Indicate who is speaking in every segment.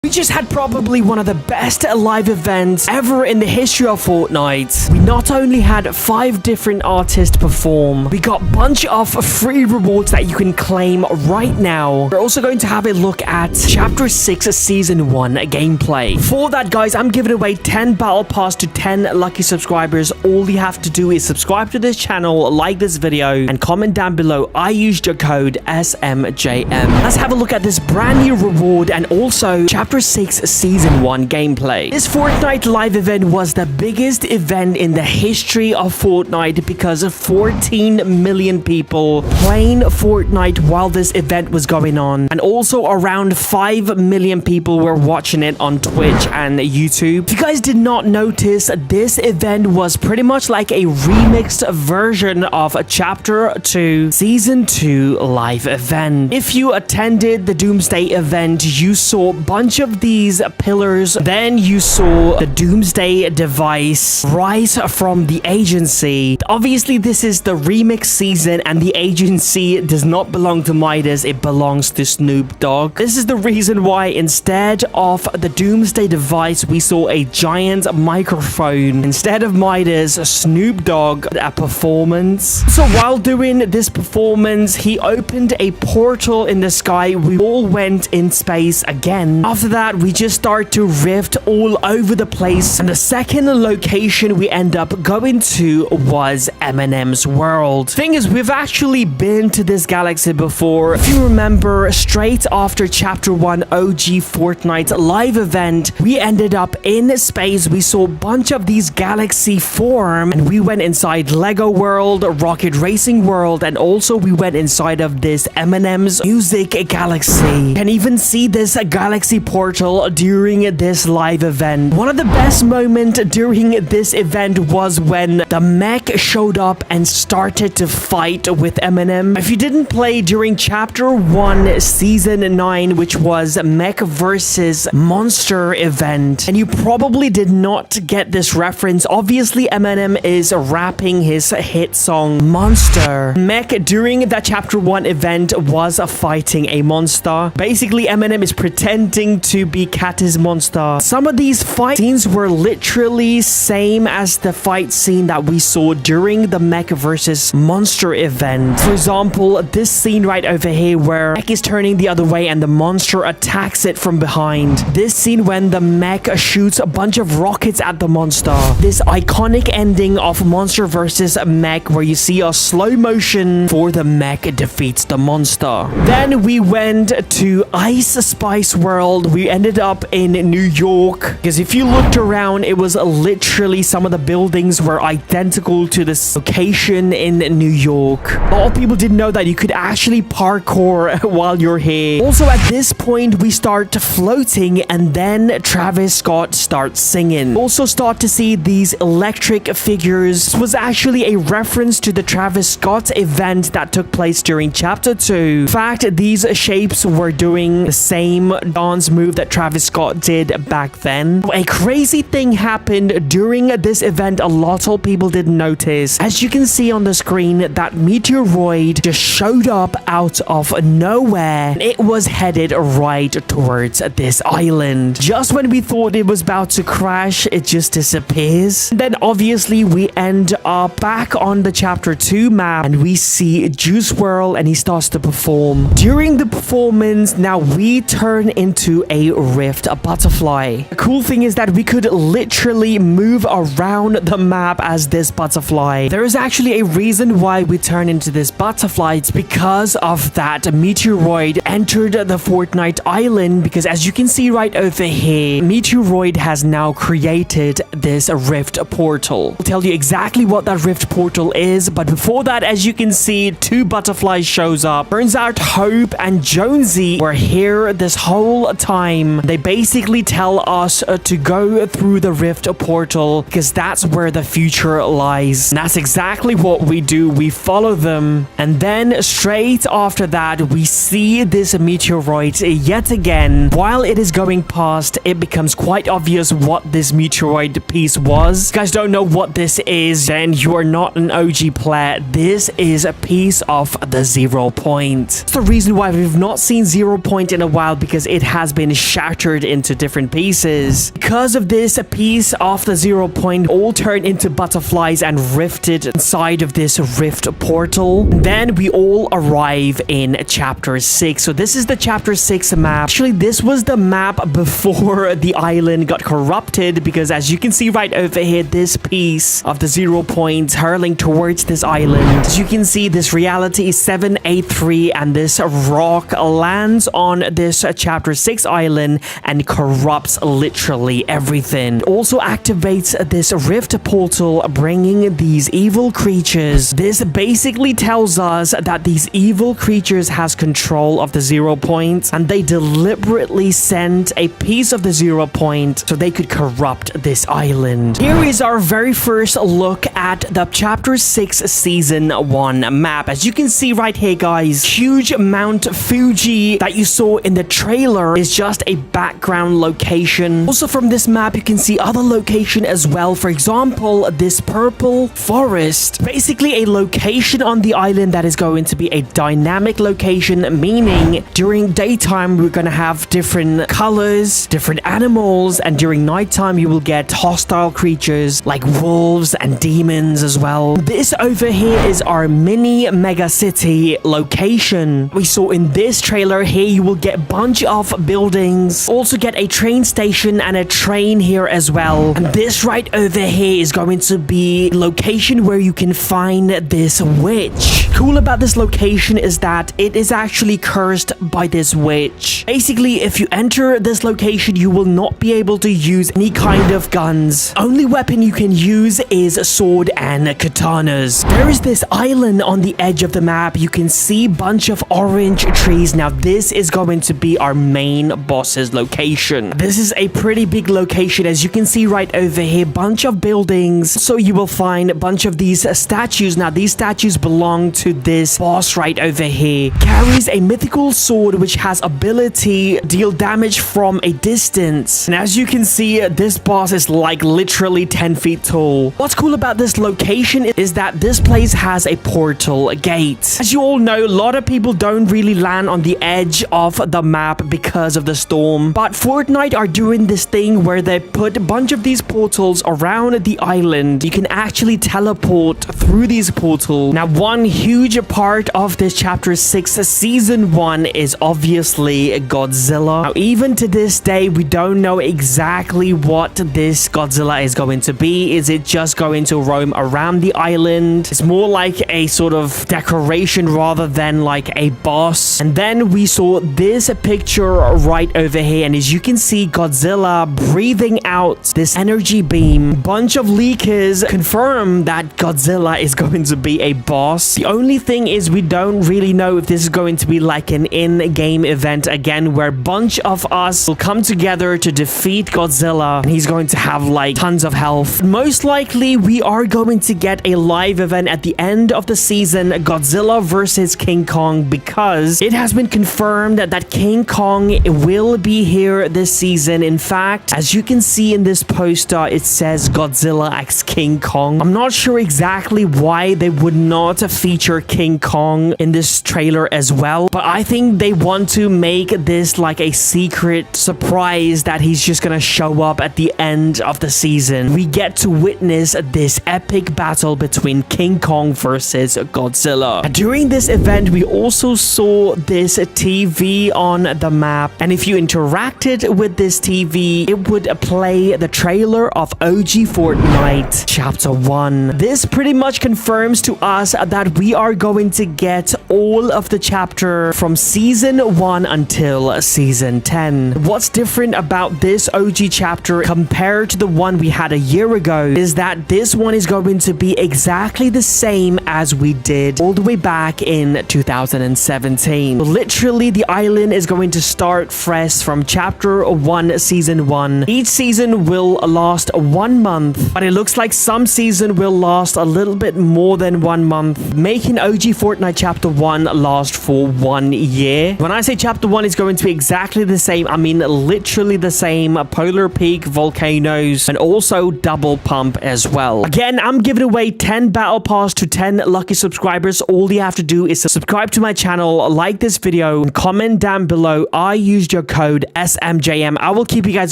Speaker 1: We just had probably one of the best live events ever in the history of Fortnite. We not only had 5 different artists perform, we got a bunch of free rewards that you can claim right now. We're also going to have a look at Chapter 6 Season 1 gameplay. For that, guys, I'm giving away 10 Battle Pass to 10 lucky subscribers. All you have to do is subscribe to this channel, like this video, and comment down below. I used your code SMJM. Let's have a look at this brand new reward and also Chapter 6 Season 1 gameplay. This Fortnite live event was the biggest event in the history of Fortnite because of 14 million people playing Fortnite while this event was going on, and also around 5 million people were watching it on Twitch and YouTube. If you guys did not notice, this event was pretty much like a remixed version of a Chapter 2 Season 2 live event. If you attended the Doomsday event, you saw a bunch of these pillars, then you saw the Doomsday device right from the agency. Obviously, this is the remix season and the agency does not belong to Midas, it belongs to Snoop Dogg. This is the reason why instead of the Doomsday device, we saw a giant microphone. Instead of Midas, Snoop Dogg a performance. So while doing this performance, he opened a portal in the sky. We all went in space again. After that, we just start to rift all over the place, and the second location we end up going to was Eminem's world. Thing is, we've actually been to this galaxy before. If you remember, straight after Chapter 1 OG Fortnite live event, we ended up in space. We saw a bunch of these galaxy form, and we went inside Lego World, Rocket Racing World, and also we went inside of this Eminem's music galaxy. You can even see this galaxy portal during this live event. One of the best moments during this event was when the mech showed up and started to fight with Eminem. If you didn't play during Chapter 1 Season 9, which was Mech versus Monster event, and you probably did not get this reference, obviously Eminem is rapping his hit song Monster. Mech during that Chapter 1 event was fighting a monster. Basically, Eminem is pretending to be Cat's monster. Some of these fight scenes were literally same as the fight scene that we saw during the Mech versus Monster event. For example, this scene right over here where Mech is turning the other way and the monster attacks it from behind. This scene when the Mech shoots a bunch of rockets at the monster. This iconic ending of Monster versus Mech where you see a slow motion for the Mech defeats the monster. Then we went to Ice Spice World. We ended up in New York because if you looked around, it was literally some of the buildings were identical to this location in New York. A lot of people didn't know that you could actually parkour while you're here. Also, at this point, we start floating and then Travis Scott starts singing. Also start to see these electric figures. This was actually a reference to the Travis Scott event that took place during Chapter 2. In fact, these shapes were doing the same dance move that Travis Scott did back then. A crazy thing happened during this event a lot of people didn't notice. As you can see on the screen, that meteoroid just showed up out of nowhere. It was headed right towards this island. Just when we thought it was about to crash, it just disappears. Then obviously we end up back on the Chapter 2 map and we see Juice WRLD and he starts to perform. During the performance, now we turn into a rift, a butterfly. The cool thing is that we could literally move around the map as this butterfly. There is actually a reason why we turn into this butterfly. It's because of that meteoroid entered the Fortnite island, because as you can see right over here, meteoroid has now created this rift portal. I'll tell you exactly what that rift portal is, but before that, as you can see, 2 butterflies shows up. Turns out Hope and Jonesy were here this whole time. They basically tell us to go through the rift portal because that's where the future lies. And that's exactly what we do. We follow them, and then straight after that we see this meteoroid yet again. While it is going past, it becomes quite obvious what this meteoroid piece was. If you guys don't know what this is, then you are not an OG player. This is a piece of the 0 point. It's the reason why we've not seen 0 point in a while, because it has been shattered into different pieces. Because of this, a piece of the 0 point all turned into butterflies and rifted inside of this rift portal. And then we all arrive in chapter 6. So this is the chapter 6 map. Actually, this was the map before the island got corrupted, because as you can see right over here, this piece of the 0 point hurling towards this island. As you can see, this reality is 783, and this rock lands on this chapter 6 island and corrupts literally everything. It also activates this rift portal, bringing these evil creatures. This basically tells us that these evil creatures has control of the 0 point, and they deliberately sent a piece of the 0 point so they could corrupt this island. Here is our very first look at the chapter 6 season 1 map. As you can see right here, guys, huge Mount Fuji that you saw in the trailer is just a background location. Also from this map, you can see other location as well. For example, this purple forest, basically a location on the island that is going to be a dynamic location, meaning during daytime we're going to have different colors, different animals, and during nighttime you will get hostile creatures like wolves and demons as well. This over here is our mini mega city location. We saw in this trailer here you will get a bunch of buildings, also get a train station and a train here as well. And this right over here is going to be location where you can find this witch. Cool about this location is that it is actually cursed by this witch. Basically, if you enter this location, you will not be able to use any kind of guns. Only weapon you can use is sword and katanas. There is this island on the edge of the map. You can see a bunch of orange trees. Now, this is going to be our main boss's location. This is a pretty big location. As you can see right over here, bunch of buildings. So you will find a bunch of these statues. Now, these statues belong to this boss right over here. Carries a mythical sword which has ability deal damage from a distance. And as you can see, this boss is like literally 10 feet tall. What's cool about this location is that this place has a portal gate. As you all know, a lot of people don't really land on the edge of the map because of the storm. But Fortnite are doing this thing where they put a bunch of these portals around the island. You can actually teleport through these portals. Now, one huge part of this chapter 6 season 1 is obviously Godzilla. Now, even to this day, we don't know exactly what this Godzilla is going to be. Is it just going to roam around the island? It's more like a sort of decoration rather than like a boss. And then we saw this picture right over here, and as you can see, Godzilla breathing out this energy beam. Bunch of leakers confirm that Godzilla is going to be a boss. The only thing is we don't really know if this is going to be like an in-game event again, where a bunch of us will come together to defeat Godzilla, and he's going to have like tons of health. Most likely we are going to get a live event at the end of the season, Godzilla versus King Kong, because it has been confirmed that King Kong will be here this season. In fact, as you can see in this poster, it says Godzilla x King Kong. I'm not sure exactly why they would not feature King Kong in this trailer as well, but I think they want to make this like a secret surprise that he's just gonna show up at the end of the season. We get to witness this epic battle between King Kong versus Godzilla. During this event, we also saw this TV on the map, and if you interacted with this TV, it would play the trailer of OG Fortnite Chapter 1. This pretty much confirms to us that we are going to get all of the chapter from season 1 until season 10. What's different about this OG chapter compared to the one we had a year ago is that this one is going to be exactly the same as we did all the way back in 2017. Literally, the island is going to start fresh from chapter 1 season 1. Each season will last 1 month, but it looks like some season will last a little bit more than 1 month, making OG Fortnite chapter 1 last for 1 year. When I say chapter 1 is going to be exactly the same, I mean literally the same. Polar Peak, volcanoes, and also double pump as well. Again, I'm giving away 10 battle pass to 10 lucky subscribers. All you have to do is subscribe to my channel, like this video, and comment down below I used your code SMJM. I will keep you guys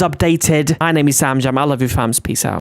Speaker 1: updated. My name is Sam Jam. I love you, fams. Peace out.